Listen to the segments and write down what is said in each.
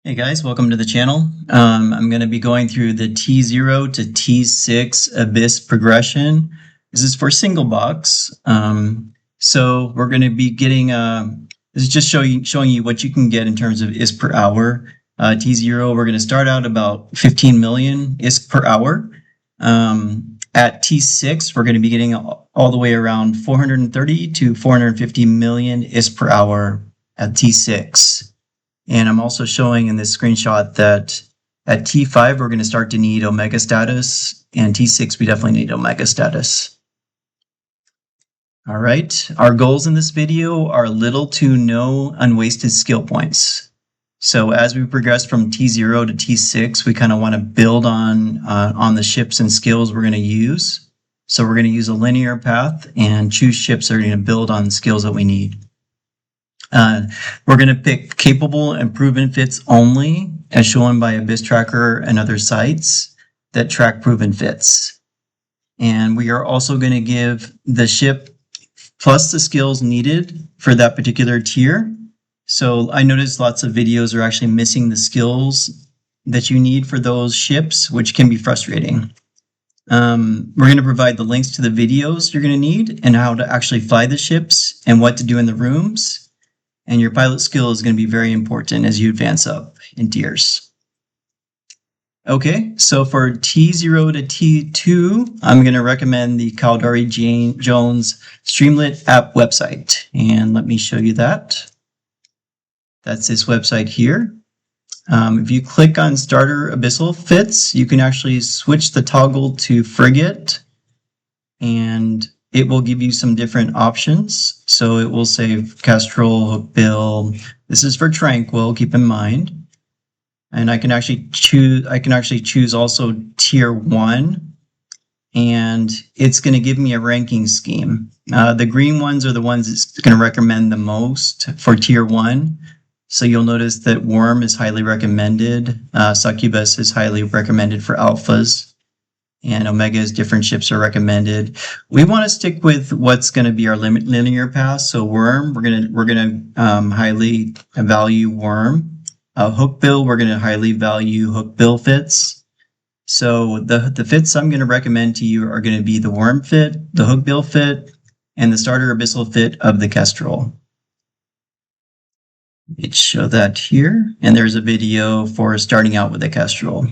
Hey guys, welcome to the channel. I'm going to be going through the T0 to T6 Abyss progression. This is for single box. So we're going to be getting, this is just showing you what you can get in terms of ISK per hour. T0, we're going to start out about 15 million ISK per hour. At T6, we're going to be getting all the way around 430 to 450 million ISK per hour at T6. And I'm also showing in this screenshot that at T5, we're going to start to need Omega status, and T6, we definitely need Omega status. All right, our goals in this video are little to no unwasted skill points. So as we progress from T0 to T6, we kind of want to build on the ships and skills we're going to use. So we're going to use a linear path and choose ships that are going to build on skills that we need. We're going to pick capable and proven fits only, as shown by Abyss Tracker and other sites that track proven fits. And we are also going to give the ship plus the skills needed for that particular tier. So I noticed lots of videos are actually missing the skills that you need for those ships, which can be frustrating. We're going to provide the links to the videos you're going to need and how to actually fly the ships and what to do in the rooms. And your pilot skill is going to be very important as you advance up in tiers. Okay, so for T0 to T2, I'm going to recommend the Caldari Jones Streamlit app website. And let me show you that. That's this website here. If you click on Starter Abyssal Fits, you can actually switch the toggle to Frigate, and it will give you some different options. So it will say Kestrel, Hookbill. This is for Tranquil, keep in mind. And I can actually choose also tier 1, and it's going to give me a ranking scheme. The green ones are the ones it's going to recommend the most for tier 1. So you'll notice that Worm is highly recommended. Succubus is highly recommended for alphas. And Omega's different ships are recommended. We want to stick with what's going to be our linear path. So Worm, we're gonna highly value Worm. Hookbill, we're going to highly value Hookbill fits. So the fits I'm going to recommend to you are going to be the Worm fit, the Hookbill fit, and the Starter Abyssal fit of the Kestrel. Let's show that here. And there's a video for starting out with the Kestrel.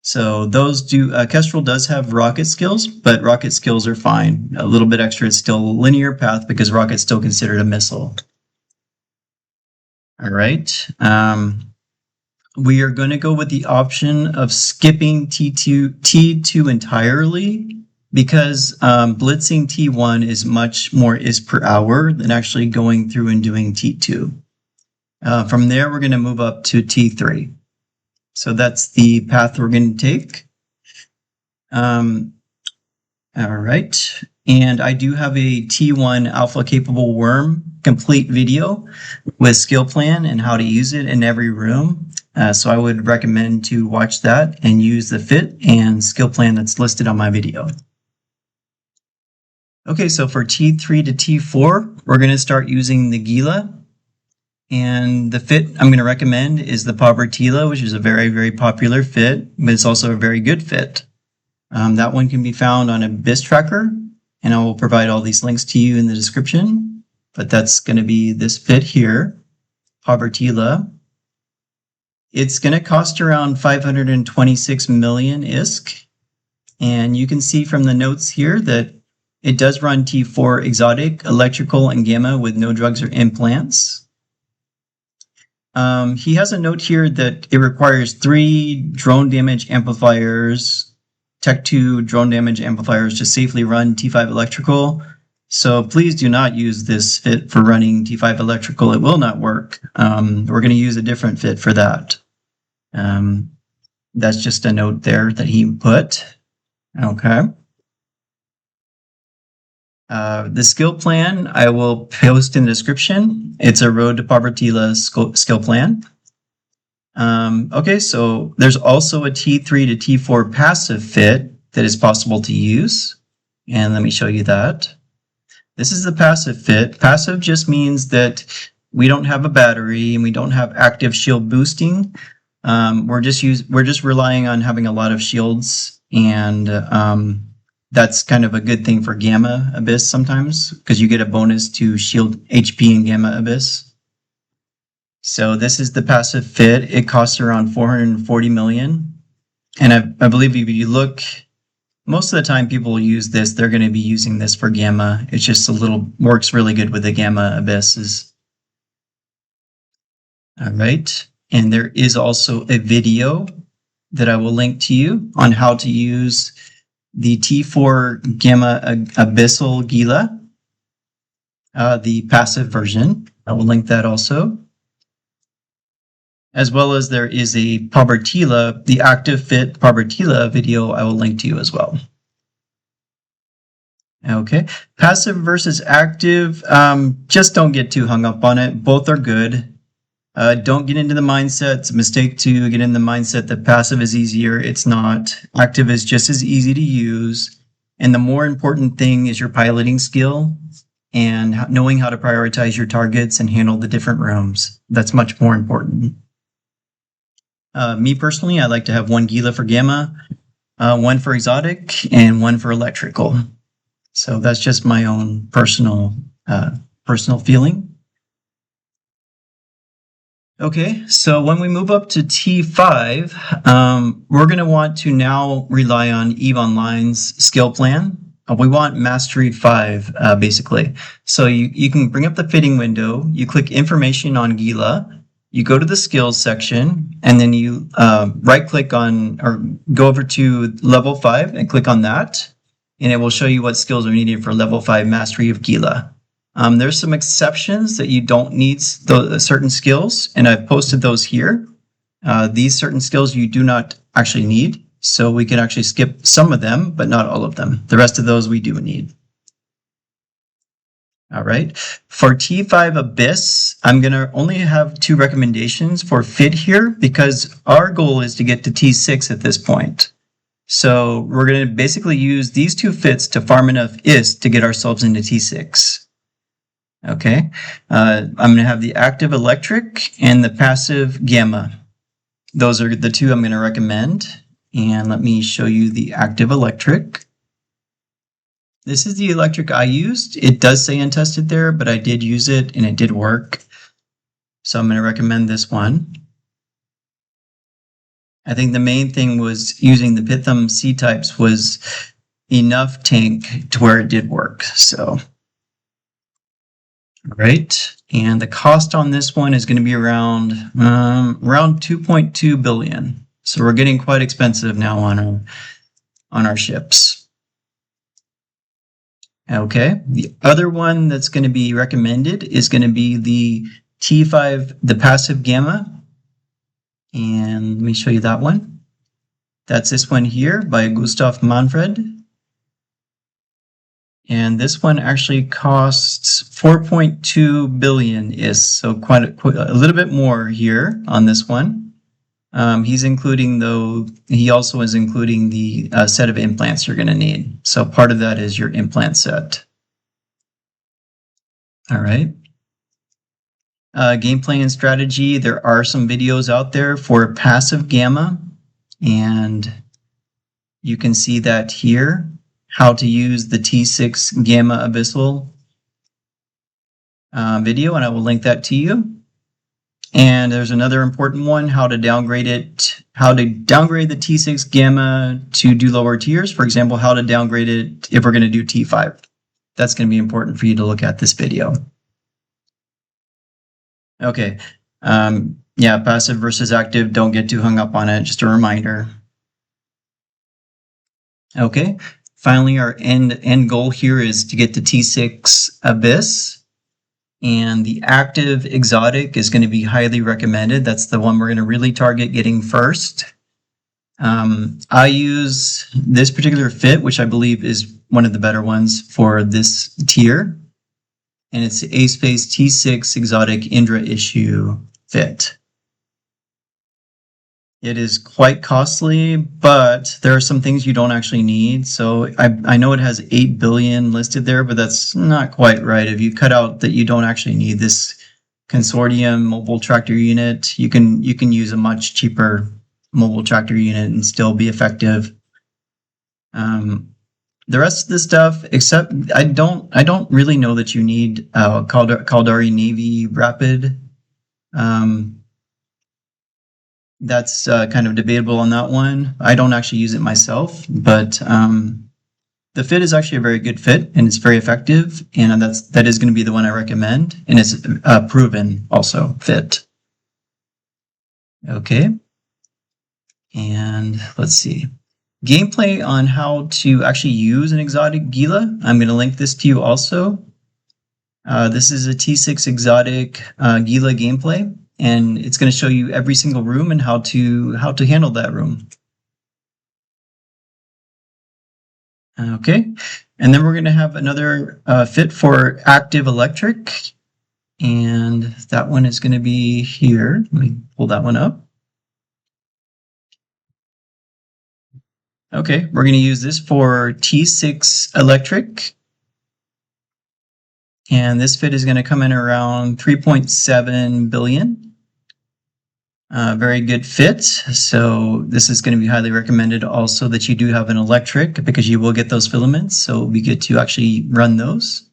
So those Kestrel does have rocket skills, but rocket skills are fine. A little bit extra, it's still a linear path because rocket's still considered a missile. All right. We are going to go with the option of skipping T2 entirely because blitzing T1 is much more ISK per hour than actually going through and doing T2. From there, we're going to move up to T3. So that's the path we're going to take. All right. And I do have a T1 alpha capable worm complete video with Skillplan and how to use it in every room. So I would recommend to watch that and use the fit and Skillplan that's listed on my video. Okay, so for T3 to T4, we're going to start using the Gila. And the fit I'm going to recommend is the Povertila, which is a very, very popular fit, but it's also a very good fit. That one can be found on Abyss Tracker, and I will provide all these links to you in the description. But that's going to be this fit here, Povertila. It's going to cost around 526 million ISK. And you can see from the notes here that it does run T4 exotic, electrical, and gamma with no drugs or implants. He has a note here that it requires 3 drone damage amplifiers, Tech 2 drone damage amplifiers to safely run T5 electrical. So please do not use this fit for running T5 electrical. It will not work. We're going to use a different fit for that. That's just a note there that he put. Okay. The skill plan I will post in the description. It's a Road to Povertila skill plan. Okay, so there's also a T3 to T4 passive fit that is possible to use. And let me show you that. This is the passive fit. Passive just means that we don't have a battery and we don't have active shield boosting. We're just relying on having a lot of shields, and that's kind of a good thing for Gamma Abyss sometimes, because you get a bonus to shield HP in Gamma Abyss. So this is the passive fit. It costs around 440 million. And I believe if you look, most of the time people use this, they're going to be using this for Gamma. It's just works really good with the Gamma Abysses. All right. And there is also a video that I will link to you on how to use the T4 Gamma Abyssal Gila, the passive version. I will link that also. As well as there is a Povertila, the active fit Povertila video I will link to you as well. Okay, passive versus active, just don't get too hung up on it. Both are good. Don't get into the mindset. It's a mistake to get in the mindset that passive is easier. It's not. Active is just as easy to use. And the more important thing is your piloting skill and knowing how to prioritize your targets and handle the different rooms. That's much more important. Me personally, I like to have one Gila for Gamma, one for exotic, and one for electrical. So that's just my own personal feeling. Okay, so when we move up to T5, we're going to want to now rely on EVE Online's Skillplan. We want Mastery 5, basically. So you can bring up the fitting window, you click Information on Gila, you go to the Skills section, and then you right-click on, or go over to Level 5 and click on that, and it will show you what skills are needed for Level 5 Mastery of Gila. There's some exceptions that you don't need certain skills, and I've posted those here. These certain skills you do not actually need, so we can actually skip some of them, but not all of them. The rest of those we do need. All right, for T5 Abyss, I'm going to only have 2 recommendations for fit here because our goal is to get to T6 at this point. So we're going to basically use these 2 fits to farm enough IST to get ourselves into T6. Okay, I'm going to have the active electric and the passive gamma. Those are the 2 I'm going to recommend. And let me show you the active electric. This is the electric I used. It does say untested there, but I did use it and it did work. So I'm going to recommend this one. I think the main thing was using the Pitham C-types was enough tank to where it did work. So. Right, and the cost on this one is going to be around 2.2 billion. So we're getting quite expensive now on our ships. Okay, the other one that's going to be recommended is going to be the T5, the passive gamma. And let me show you that one. That's this one here by Gustav Manfred. And this one actually costs 4.2 billion so quite a little bit more here on this one. He's including, though, he also is including the set of implants you're going to need. So part of that is your implant set. All right. Gameplay and strategy. There are some videos out there for passive gamma, and you can see that here. How to use the T6 Gamma Abyssal video, and I will link that to you. And there's another important one, how to downgrade it, how to downgrade the T6 Gamma to do lower tiers. For example, how to downgrade it if we're going to do T5. That's going to be important for you to look at this video. Okay, yeah, passive versus active, don't get too hung up on it, just a reminder. Okay. Finally, our end goal here is to get to T6 Abyss, and the active exotic is going to be highly recommended. That's the one we're going to really target getting first. I use this particular fit, which I believe is one of the better ones for this tier, and it's the A-Space T6 Exotic Indra issue fit. It is quite costly, but there are some things you don't actually need. So I know it has 8 billion listed there, but that's not quite right. If you cut out that you don't actually need this consortium mobile tractor unit. You can use a much cheaper mobile tractor unit and still be effective. The rest of the stuff, except I don't really know that you need Caldari Navy Rapid. That's kind of debatable on that one. I don't actually use it myself, but the fit is actually a very good fit and it's very effective, and that is going to be the one I recommend, and it's proven also fit. Okay, and let's see. Gameplay on how to actually use an exotic Gila. I'm going to link this to you also. This is a T6 exotic Gila gameplay, and it's going to show you every single room and how to handle that room. Okay, and then we're going to have another fit for active electric, and that one is going to be here. Let me pull that one up. Okay, we're going to use this for T6 electric, and this fit is going to come in around 3.7 billion. Very good fit. So this is going to be highly recommended also that you do have an electric, because you will get those filaments. So we get to actually run those.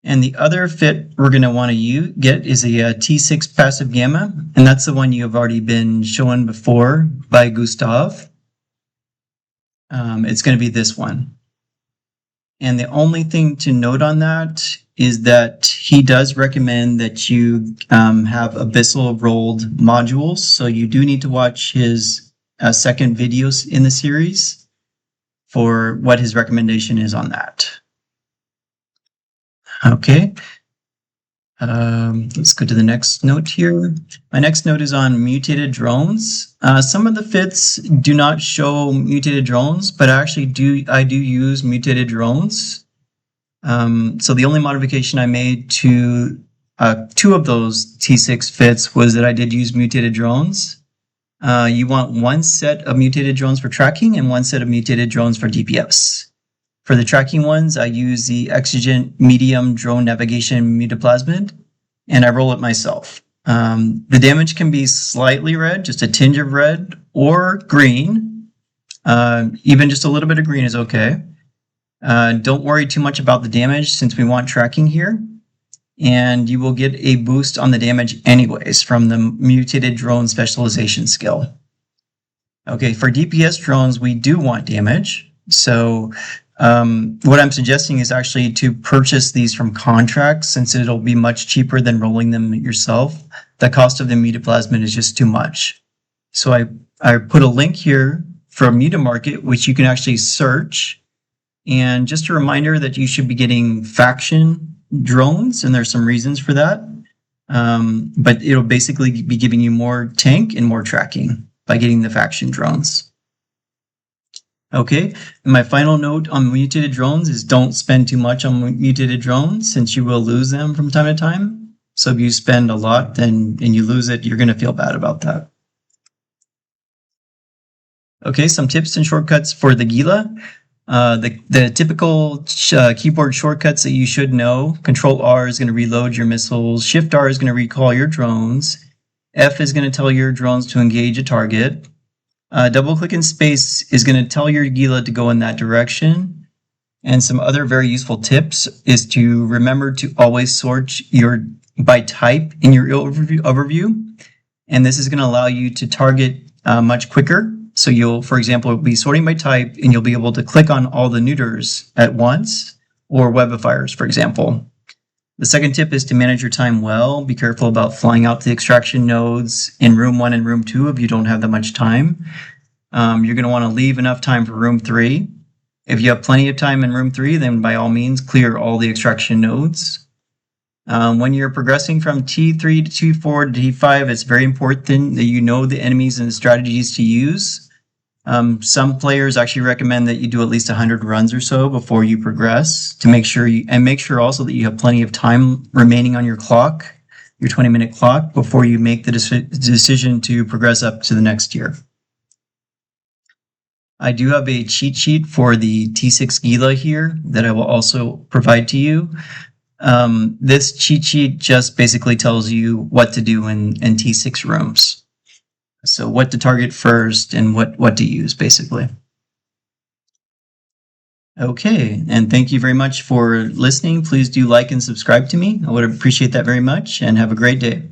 And the other fit we're going to want to get is a T6 passive gamma, and that's the one you have already been shown before by Gustav. It's going to be this one. And the only thing to note on that is that he does recommend that you have Abyssal rolled modules. So you do need to watch his second videos in the series for what his recommendation is on that. Okay. Let's go to the next note here. My next note is on mutated drones. Some of the fits do not show mutated drones, but I do use mutated drones. So the only modification I made to 2 of those T6 fits was that I did use mutated drones. You want 1 set of mutated drones for tracking and 1 set of mutated drones for DPS. For the tracking ones, I use the Exigent Medium Drone Navigation Mutaplasmid, and I roll it myself. The damage can be slightly red, just a tinge of red, or green. Even just a little bit of green is okay. Don't worry too much about the damage since we want tracking here. And you will get a boost on the damage anyways from the Mutated Drone Specialization skill. Okay, for DPS drones, we do want damage. So what I'm suggesting is actually to purchase these from contracts, since it'll be much cheaper than rolling them yourself. The cost of the Mutaplasmid is just too much. So I put a link here for Mutamarket, which you can actually search. And just a reminder that you should be getting faction drones, and there's some reasons for that. But it'll basically be giving you more tank and more tracking by getting the faction drones. Okay, and my final note on mutated drones is don't spend too much on mutated drones, since you will lose them from time to time. So if you spend a lot and you lose it, you're going to feel bad about that. Okay, some tips and shortcuts for the Gila. The typical keyboard shortcuts that you should know. Control R is going to reload your missiles. Shift R is going to recall your drones. F is going to tell your drones to engage a target. Double click and space is going to tell your Gila to go in that direction. And some other very useful tips is to remember to always sort by type in your overview. And this is going to allow you to target much quicker. So you'll, for example, be sorting by type, and you'll be able to click on all the neuters at once, or webifiers, for example. The second tip is to manage your time well. Be careful about flying out the extraction nodes in room 1 and room 2 if you don't have that much time. You're going to want to leave enough time for room 3. If you have plenty of time in room 3, then by all means clear all the extraction nodes. When you're progressing from T3 to T4 to T5, it's very important that you know the enemies and the strategies to use. Some players actually recommend that you do at least 100 runs or so before you progress to make sure also that you have plenty of time remaining on your clock, your 20-minute clock, before you make the decision to progress up to the next tier. I do have a cheat sheet for the T6 Gila here that I will also provide to you. This cheat sheet just basically tells you what to do in T6 rooms. So what to target first and what to use, basically. Okay, and thank you very much for listening. Please do like and subscribe to me. I would appreciate that very much, and have a great day.